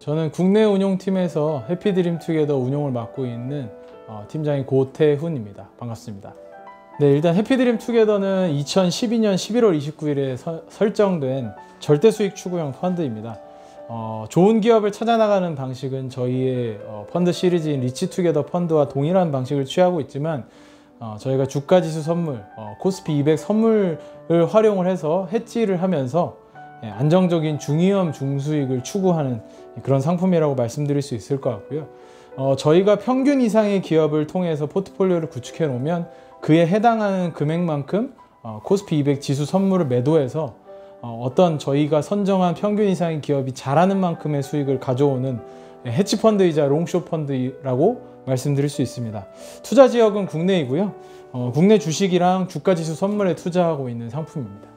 저는 국내 운용팀에서 해피드림투게더 운용을 맡고 있는 팀장인 고태훈입니다. 반갑습니다. 네, 일단 해피드림투게더는 2012년 11월 29일에 설정된 절대수익 추구형 펀드입니다. 좋은 기업을 찾아나가는 방식은 저희의 펀드 시리즈인 리치투게더 펀드와 동일한 방식을 취하고 있지만 저희가 주가지수 선물, 코스피 200 선물을 활용을 해서 해지를 하면서 안정적인 중위험 중수익을 추구하는 그런 상품이라고 말씀드릴 수 있을 것 같고요. 저희가 평균 이상의 기업을 통해서 포트폴리오를 구축해 놓으면 그에 해당하는 금액만큼 코스피 200 지수 선물을 매도해서 어떤 저희가 선정한 평균 이상의 기업이 잘하는 만큼의 수익을 가져오는 헤지펀드이자 롱숏펀드라고 말씀드릴 수 있습니다. 투자 지역은 국내이고요. 국내 주식이랑 주가지수 선물에 투자하고 있는 상품입니다.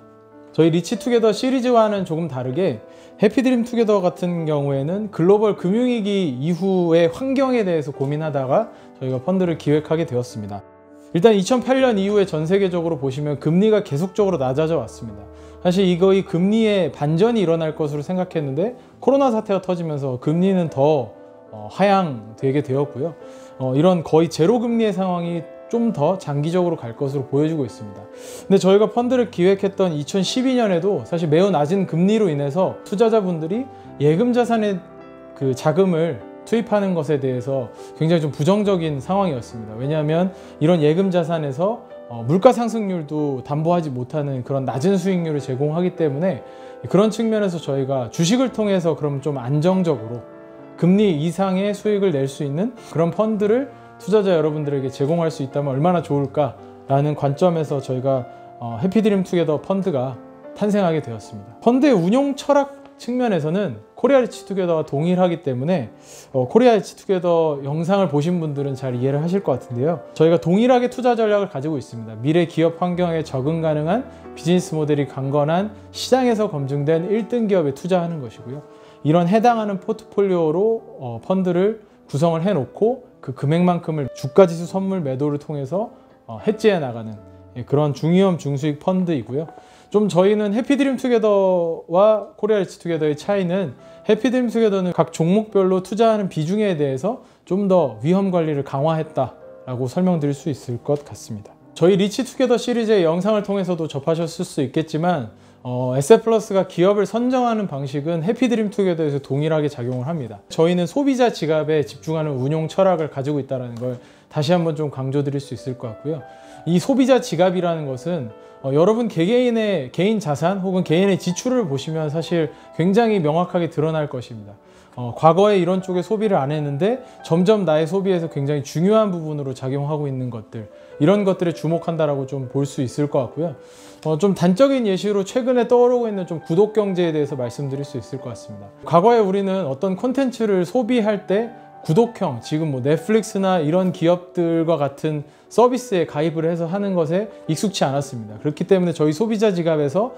저희 리치투게더 시리즈와는 조금 다르게 해피드림투게더 같은 경우에는 글로벌 금융위기 이후의 환경에 대해서 고민하다가 저희가 펀드를 기획하게 되었습니다. 일단 2008년 이후에 전 세계적으로 보시면 금리가 계속적으로 낮아져 왔습니다. 사실 이거의 금리의 반전이 일어날 것으로 생각했는데 코로나 사태가 터지면서 금리는 더 하향되게 되었고요. 이런 거의 제로 금리의 상황이 좀 더 장기적으로 갈 것으로 보여지고 있습니다. 근데 저희가 펀드를 기획했던 2012년에도 사실 매우 낮은 금리로 인해서 투자자분들이 예금 자산에 그 자금을 투입하는 것에 대해서 굉장히 좀 부정적인 상황이었습니다. 왜냐하면 이런 예금 자산에서 물가 상승률도 담보하지 못하는 그런 낮은 수익률을 제공하기 때문에 그런 측면에서 저희가 주식을 통해서 그럼 좀 안정적으로 금리 이상의 수익을 낼 수 있는 그런 펀드를 투자자 여러분들에게 제공할 수 있다면 얼마나 좋을까라는 관점에서 저희가 해피드림투게더 펀드가 탄생하게 되었습니다. 펀드의 운용 철학 측면에서는 코리아 리치투게더와 동일하기 때문에 코리아 리치투게더 영상을 보신 분들은 잘 이해를 하실 것 같은데요. 저희가 동일하게 투자 전략을 가지고 있습니다. 미래 기업 환경에 적응 가능한 비즈니스 모델이 강건한 시장에서 검증된 1등 기업에 투자하는 것이고요. 이런 해당하는 포트폴리오로 펀드를 구성을 해놓고 그 금액만큼을 주가지수 선물 매도를 통해서 해지해 나가는 그런 중위험 중수익 펀드이고요. 좀 저희는 해피드림투게더와 코리아 리치투게더의 차이는 해피드림투게더는 각 종목별로 투자하는 비중에 대해서 좀 더 위험 관리를 강화했다라고 설명드릴 수 있을 것 같습니다. 저희 리치투게더 시리즈의 영상을 통해서도 접하셨을 수 있겠지만 에셋플러스가 기업을 선정하는 방식은 해피드림투게더에서 동일하게 작용을 합니다. 저희는 소비자 지갑에 집중하는 운용 철학을 가지고 있다는 걸 다시 한번 좀 강조드릴 수 있을 것 같고요. 이 소비자 지갑이라는 것은 여러분 개개인의 개인 자산 혹은 개인의 지출을 보시면 사실 굉장히 명확하게 드러날 것입니다. 과거에 이런 쪽에 소비를 안 했는데 점점 나의 소비에서 굉장히 중요한 부분으로 작용하고 있는 것들, 이런 것들에 주목한다라고 좀 볼 수 있을 것 같고요. 좀 단적인 예시로 최근에 떠오르고 있는 좀 구독 경제에 대해서 말씀드릴 수 있을 것 같습니다. 과거에 우리는 어떤 콘텐츠를 소비할 때 구독형, 지금 뭐 넷플릭스나 이런 기업들과 같은 서비스에 가입을 해서 하는 것에 익숙치 않았습니다. 그렇기 때문에 저희 소비자 지갑에서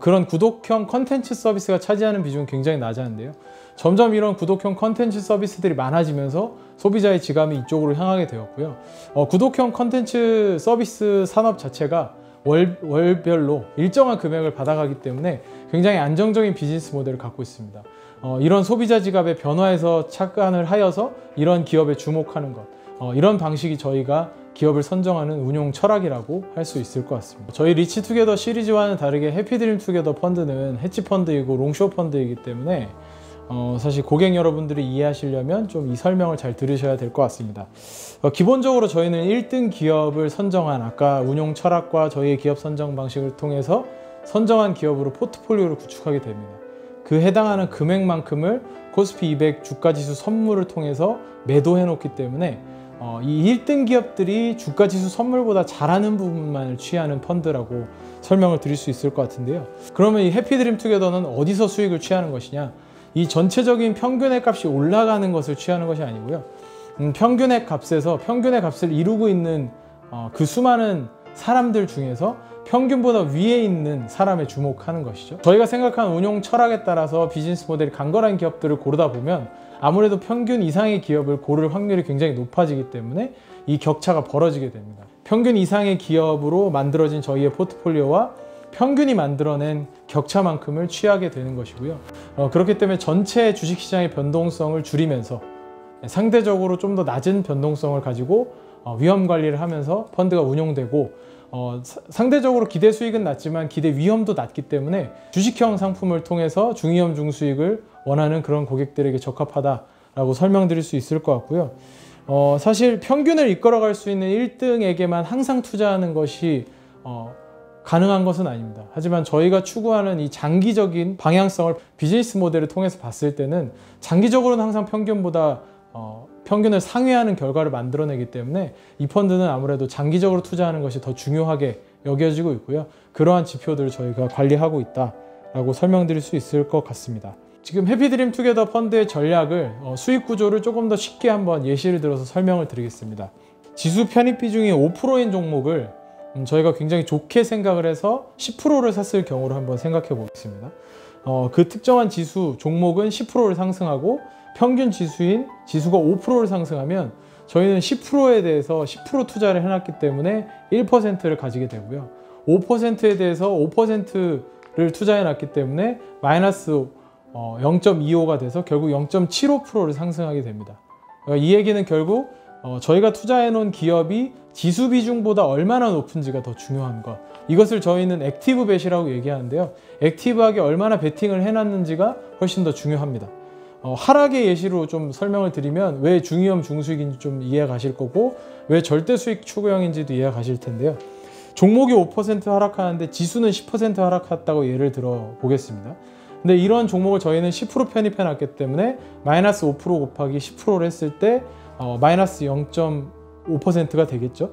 그런 구독형 콘텐츠 서비스가 차지하는 비중은 굉장히 낮았는데요. 점점 이런 구독형 콘텐츠 서비스들이 많아지면서 소비자의 지갑이 이쪽으로 향하게 되었고요. 구독형 콘텐츠 서비스 산업 자체가 월별로 일정한 금액을 받아가기 때문에 굉장히 안정적인 비즈니스 모델을 갖고 있습니다. 이런 소비자 지갑의 변화에서 착안을 하여서 이런 기업에 주목하는 것, 이런 방식이 저희가 기업을 선정하는 운용 철학이라고 할 수 있을 것 같습니다. 저희 리치투게더 시리즈와는 다르게 해피드림투게더 펀드는 해지펀드이고 롱숏펀드이기 때문에 사실 고객 여러분들이 이해하시려면 좀 이 설명을 잘 들으셔야 될 것 같습니다. 기본적으로 저희는 1등 기업을 선정한 아까 운용 철학과 저희의 기업 선정 방식을 통해서 선정한 기업으로 포트폴리오를 구축하게 됩니다. 그 해당하는 금액만큼을 코스피 200 주가지수 선물을 통해서 매도해 놓기 때문에 이 1등 기업들이 주가지수 선물보다 잘하는 부분만을 취하는 펀드라고 설명을 드릴 수 있을 것 같은데요. 그러면 이 해피드림투게더는 어디서 수익을 취하는 것이냐? 이 전체적인 평균의 값이 올라가는 것을 취하는 것이 아니고요. 평균의 값에서 평균의 값을 이루고 있는 그 수많은 사람들 중에서 평균보다 위에 있는 사람에 주목하는 것이죠. 저희가 생각하는 운용 철학에 따라서 비즈니스 모델이 강건한 기업들을 고르다 보면 아무래도 평균 이상의 기업을 고를 확률이 굉장히 높아지기 때문에 이 격차가 벌어지게 됩니다. 평균 이상의 기업으로 만들어진 저희의 포트폴리오와 평균이 만들어낸 격차만큼을 취하게 되는 것이고요. 그렇기 때문에 전체 주식시장의 변동성을 줄이면서 상대적으로 좀 더 낮은 변동성을 가지고 위험 관리를 하면서 펀드가 운용되고, 상대적으로 기대 수익은 낮지만 기대 위험도 낮기 때문에 주식형 상품을 통해서 중위험 중수익을 원하는 그런 고객들에게 적합하다라고 설명드릴 수 있을 것 같고요. 사실 평균을 이끌어갈 수 있는 1등에게만 항상 투자하는 것이 가능한 것은 아닙니다. 하지만 저희가 추구하는 이 장기적인 방향성을 비즈니스 모델을 통해서 봤을 때는 장기적으로는 항상 평균보다 평균을 상회하는 결과를 만들어내기 때문에 이 펀드는 아무래도 장기적으로 투자하는 것이 더 중요하게 여겨지고 있고요. 그러한 지표들을 저희가 관리하고 있다라고 설명드릴 수 있을 것 같습니다. 지금 해피드림 투게더 펀드의 전략을 수익 구조를 조금 더 쉽게 한번 예시를 들어서 설명을 드리겠습니다. 지수 편입 비중이 5%인 종목을 저희가 굉장히 좋게 생각을 해서 10%를 샀을 경우를 한번 생각해 보겠습니다. 그 특정한 지수 종목은 10%를 상승하고 평균 지수인 지수가 5%를 상승하면 저희는 10%에 대해서 10% 투자를 해놨기 때문에 1%를 가지게 되고요. 5%에 대해서 5%를 투자해놨기 때문에 마이너스 0.25가 돼서 결국 0.75%를 상승하게 됩니다. 그러니까 이 얘기는 결국 저희가 투자해놓은 기업이 지수 비중보다 얼마나 높은지가 더 중요한 것, 이것을 저희는 액티브 벳이라고 얘기하는데요. 액티브하게 얼마나 베팅을 해놨는지가 훨씬 더 중요합니다. 하락의 예시로 좀 설명을 드리면 왜 중위험 중수익인지 좀 이해가 가실 거고, 왜 절대 수익 추구형인지도 이해가 가실 텐데요. 종목이 5% 하락하는데 지수는 10% 하락했다고 예를 들어 보겠습니다. 근데 이런 종목을 저희는 10% 편입해 놨기 때문에 마이너스 5% 곱하기 10%를 했을 때 마이너스 0.5%가 되겠죠.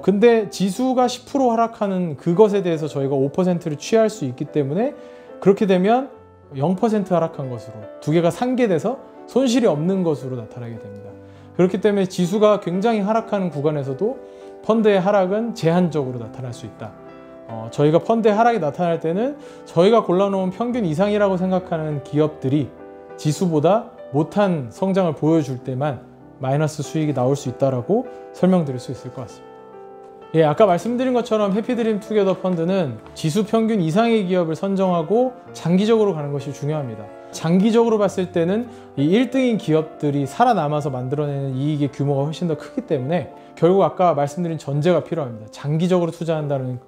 근데 지수가 10% 하락하는 그것에 대해서 저희가 5%를 취할 수 있기 때문에 그렇게 되면 0% 하락한 것으로 두 개가 상계돼서 손실이 없는 것으로 나타나게 됩니다. 그렇기 때문에 지수가 굉장히 하락하는 구간에서도 펀드의 하락은 제한적으로 나타날 수 있다. 저희가 펀드의 하락이 나타날 때는 저희가 골라놓은 평균 이상이라고 생각하는 기업들이 지수보다 못한 성장을 보여줄 때만 마이너스 수익이 나올 수 있다라고 설명드릴 수 있을 것 같습니다. 예, 아까 말씀드린 것처럼 해피드림 투게더 펀드는 지수 평균 이상의 기업을 선정하고 장기적으로 가는 것이 중요합니다. 장기적으로 봤을 때는 이 1등인 기업들이 살아남아서 만들어내는 이익의 규모가 훨씬 더 크기 때문에 결국 아까 말씀드린 전제가 필요합니다. 장기적으로 투자한다는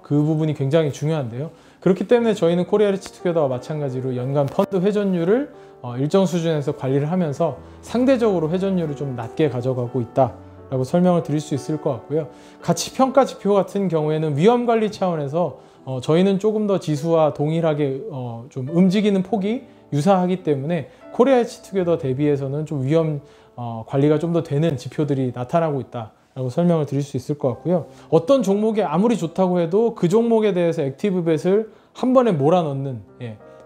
그 부분이 굉장히 중요한데요. 그렇기 때문에 저희는 코리아 리치 투게더와 마찬가지로 연간 펀드 회전율을 일정 수준에서 관리를 하면서 상대적으로 회전율을 좀 낮게 가져가고 있다 라고 설명을 드릴 수 있을 것 같고요. 가치평가 지표 같은 경우에는 위험관리 차원에서 저희는 조금 더 지수와 동일하게 좀 움직이는 폭이 유사하기 때문에 코리아 리치 투게더 대비해서는 좀 위험 관리가 좀 더 되는 지표들이 나타나고 있다 라고 설명을 드릴 수 있을 것 같고요. 어떤 종목이 아무리 좋다고 해도 그 종목에 대해서 액티브벳을 한 번에 몰아넣는,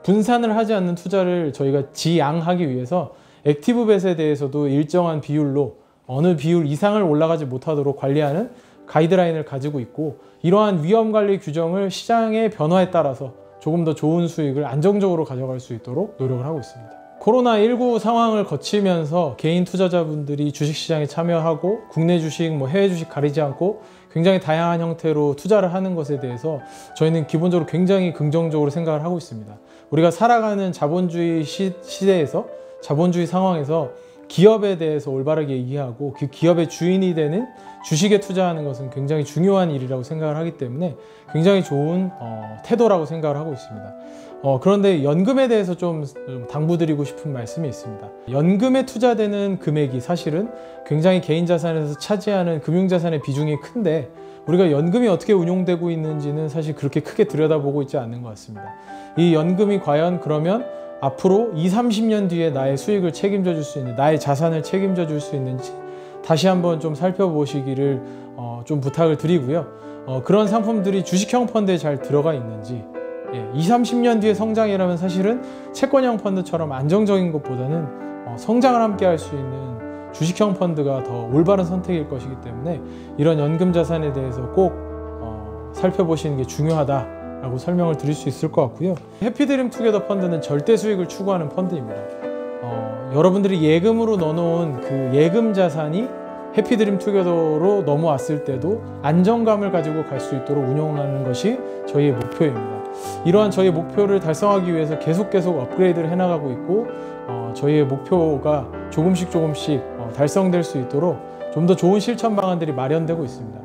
분산을 하지 않는 투자를 저희가 지양하기 위해서 액티브벳에 대해서도 일정한 비율로 어느 비율 이상을 올라가지 못하도록 관리하는 가이드라인을 가지고 있고, 이러한 위험관리 규정을 시장의 변화에 따라서 조금 더 좋은 수익을 안정적으로 가져갈 수 있도록 노력을 하고 있습니다. 코로나19 상황을 거치면서 개인 투자자분들이 주식시장에 참여하고 국내 주식, 해외 주식 가리지 않고 굉장히 다양한 형태로 투자를 하는 것에 대해서 저희는 기본적으로 굉장히 긍정적으로 생각을 하고 있습니다. 우리가 살아가는 자본주의 시대에서, 자본주의 상황에서 기업에 대해서 올바르게 이해하고 그 기업의 주인이 되는 주식에 투자하는 것은 굉장히 중요한 일이라고 생각을 하기 때문에 굉장히 좋은 태도라고 생각을 하고 있습니다. 그런데 연금에 대해서 좀 당부드리고 싶은 말씀이 있습니다. 연금에 투자되는 금액이 사실은 굉장히 개인 자산에서 차지하는 금융자산의 비중이 큰데 우리가 연금이 어떻게 운용되고 있는지는 사실 그렇게 크게 들여다보고 있지 않는 것 같습니다. 이 연금이 과연 그러면 앞으로 20-30년 뒤에 나의 수익을 책임져 줄 수 있는, 나의 자산을 책임져 줄 수 있는지 다시 한번 좀 살펴보시기를 좀 부탁을 드리고요. 그런 상품들이 주식형 펀드에 잘 들어가 있는지, 20-30년 뒤에 성장이라면 사실은 채권형 펀드처럼 안정적인 것보다는 성장을 함께 할 수 있는 주식형 펀드가 더 올바른 선택일 것이기 때문에 이런 연금 자산에 대해서 꼭 살펴보시는 게 중요하다 라고 설명을 드릴 수 있을 것 같고요. 해피드림 투게더 펀드는 절대 수익을 추구하는 펀드입니다. 여러분들이 예금으로 넣어놓은 그 예금 자산이 해피드림 투게더로 넘어왔을 때도 안정감을 가지고 갈 수 있도록 운영하는 것이 저희의 목표입니다. 이러한 저희의 목표를 달성하기 위해서 계속 업그레이드를 해나가고 있고 저희의 목표가 조금씩 달성될 수 있도록 좀 더 좋은 실천 방안들이 마련되고 있습니다.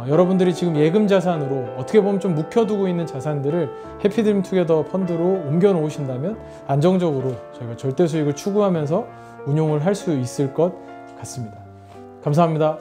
여러분들이 지금 예금 자산으로 어떻게 보면 좀 묵혀두고 있는 자산들을 해피드림 투게더 펀드로 옮겨 놓으신다면 안정적으로 저희가 절대 수익을 추구하면서 운용을 할 수 있을 것 같습니다. 감사합니다.